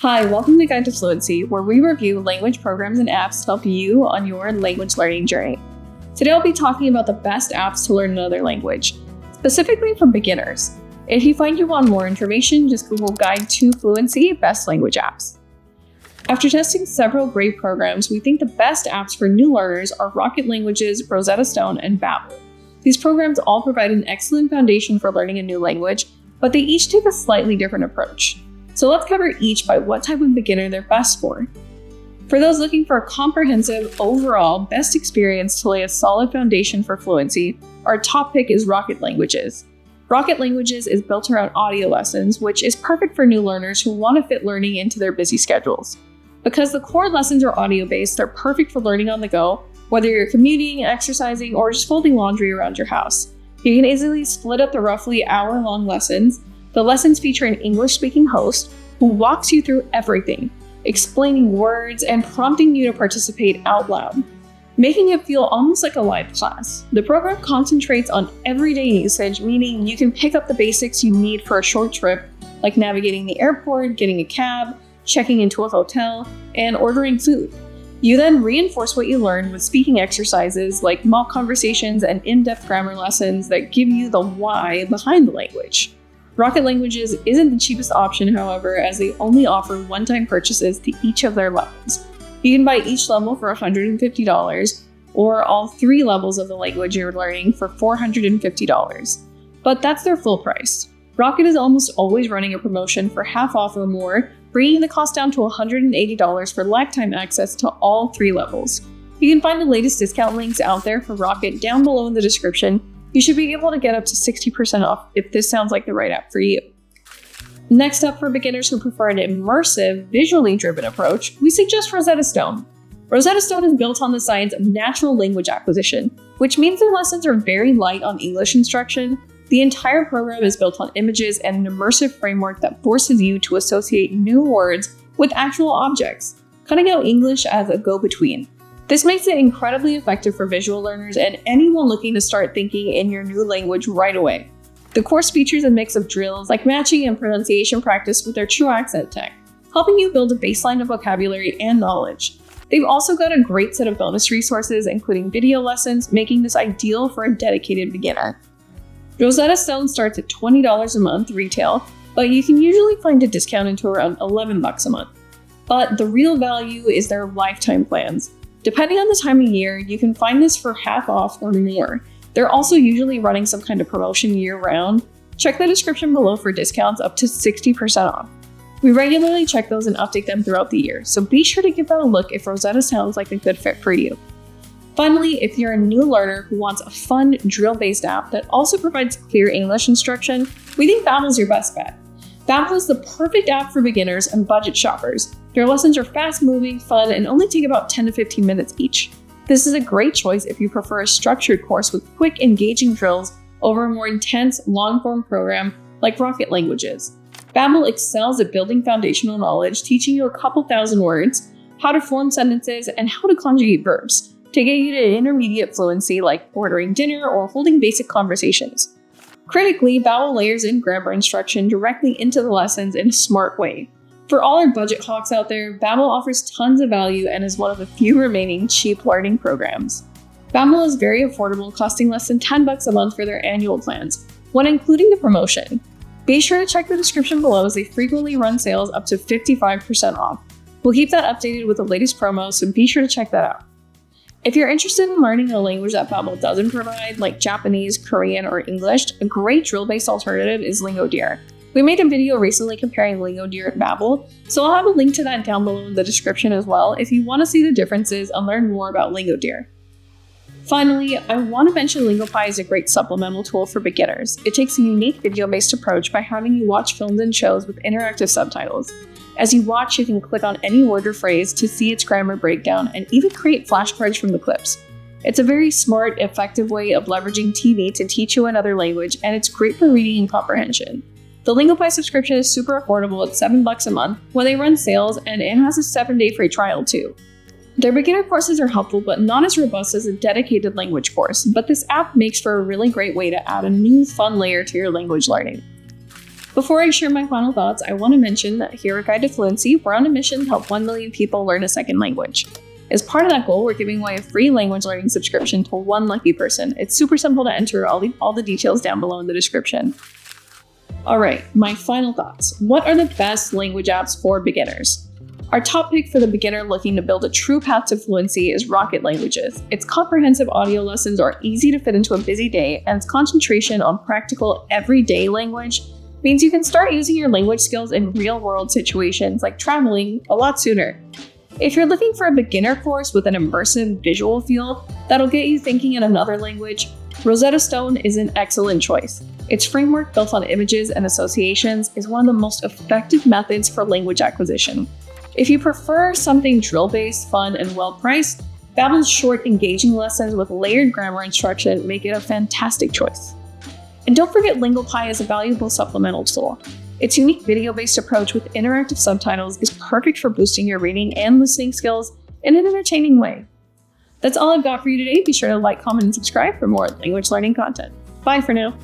Hi, welcome to Guide to Fluency, where we review language programs and apps to help you on your language learning journey. Today I'll be talking about the best apps to learn another language, specifically for beginners. If you find you want more information, just Google Guide to Fluency Best Language Apps. After testing several great programs, we think the best apps for new learners are Rocket Languages, Rosetta Stone, and Babbel. These programs all provide an excellent foundation for learning a new language, but they each take a slightly different approach. So let's cover each by what type of beginner they're best for. For those looking for a comprehensive, overall, best experience to lay a solid foundation for fluency, our top pick is Rocket Languages. Rocket Languages is built around audio lessons, which is perfect for new learners who want to fit learning into their busy schedules. Because the core lessons are audio-based, they're perfect for learning on the go, whether you're commuting, exercising, or just folding laundry around your house. You can easily split up the roughly hour-long lessons. The lessons feature an English-speaking host who walks you through everything, explaining words and prompting you to participate out loud, making it feel almost like a live class. The program concentrates on everyday usage, meaning you can pick up the basics you need for a short trip, like navigating the airport, getting a cab, checking into a hotel, and ordering food. You then reinforce what you learned with speaking exercises like mock conversations and in-depth grammar lessons that give you the why behind the language. Rocket Languages isn't the cheapest option, however, as they only offer one-time purchases to each of their levels. You can buy each level for $150, or all 3 levels of the language you're learning for $450. But that's their full price. Rocket is almost always running a promotion for half off or more, bringing the cost down to $180 for lifetime access to all 3 levels. You can find the latest discount links out there for Rocket down below in the description. You should be able to get up to 60% off if this sounds like the right app for you. Next up, for beginners who prefer an immersive, visually driven approach, we suggest Rosetta Stone. Rosetta Stone is built on the science of natural language acquisition, which means their lessons are very light on English instruction. The entire program is built on images and an immersive framework that forces you to associate new words with actual objects, cutting out English as a go-between. This makes it incredibly effective for visual learners and anyone looking to start thinking in your new language right away. The course features a mix of drills like matching and pronunciation practice with their true accent tech, helping you build a baseline of vocabulary and knowledge. They've also got a great set of bonus resources, including video lessons, making this ideal for a dedicated beginner. Rosetta Stone starts at $20 a month retail, but you can usually find a discount into around $11 a month. But the real value is their lifetime plans. Depending on the time of year, you can find this for half off or more. They're also usually running some kind of promotion year-round. Check the description below for discounts up to 60% off. We regularly check those and update them throughout the year, so be sure to give that a look if Rosetta sounds like a good fit for you. Finally, if you're a new learner who wants a fun, drill-based app that also provides clear English instruction, we think Babbel's your best bet. Babbel is the perfect app for beginners and budget shoppers. Their lessons are fast-moving, fun, and only take about 10 to 15 minutes each. This is a great choice if you prefer a structured course with quick, engaging drills over a more intense, long-form program like Rocket Languages. Babbel excels at building foundational knowledge, teaching you a couple thousand words, how to form sentences, and how to conjugate verbs to get you to intermediate fluency like ordering dinner or holding basic conversations. Critically, Babbel layers in grammar instruction directly into the lessons in a smart way. For all our budget hawks out there, Babbel offers tons of value and is one of the few remaining cheap learning programs. Babbel is very affordable, costing less than $10 a month for their annual plans, when including the promotion. Be sure to check the description below as they frequently run sales up to 55% off. We'll keep that updated with the latest promos, so be sure to check that out. If you're interested in learning a language that Babbel doesn't provide, like Japanese, Korean, or English, a great drill-based alternative is Lingodeer. We made a video recently comparing Lingodeer and Babbel, so I'll have a link to that down below in the description as well if you want to see the differences and learn more about Lingodeer. Finally, I want to mention Lingopie is a great supplemental tool for beginners. It takes a unique video-based approach by having you watch films and shows with interactive subtitles. As you watch, you can click on any word or phrase to see its grammar breakdown and even create flashcards from the clips. It's a very smart, effective way of leveraging TV to teach you another language, and it's great for reading and comprehension. The Lingopie subscription is super affordable at $7 a month when they run sales, and it has a 7-day free trial too. Their beginner courses are helpful but not as robust as a dedicated language course, but this app makes for a really great way to add a new fun layer to your language learning. Before I share my final thoughts, I want to mention that here at Guide to Fluency, we're on a mission to help 1 million people learn a second language. As part of that goal, we're giving away a free language learning subscription to one lucky person. It's super simple to enter. I'll leave all the details down below in the description. All right, my final thoughts. What are the best language apps for beginners? Our top pick for the beginner looking to build a true path to fluency is Rocket Languages. Its comprehensive audio lessons are easy to fit into a busy day, and its concentration on practical everyday language means you can start using your language skills in real-world situations like traveling a lot sooner. If you're looking for a beginner course with an immersive visual feel that'll get you thinking in another language, Rosetta Stone is an excellent choice. Its framework built on images and associations is one of the most effective methods for language acquisition. If you prefer something drill-based, fun, and well-priced, Babbel's short, engaging lessons with layered grammar instruction make it a fantastic choice. And don't forget Lingopie is a valuable supplemental tool. Its unique video-based approach with interactive subtitles is perfect for boosting your reading and listening skills in an entertaining way. That's all I've got for you today. Be sure to like, comment, and subscribe for more language learning content. Bye for now.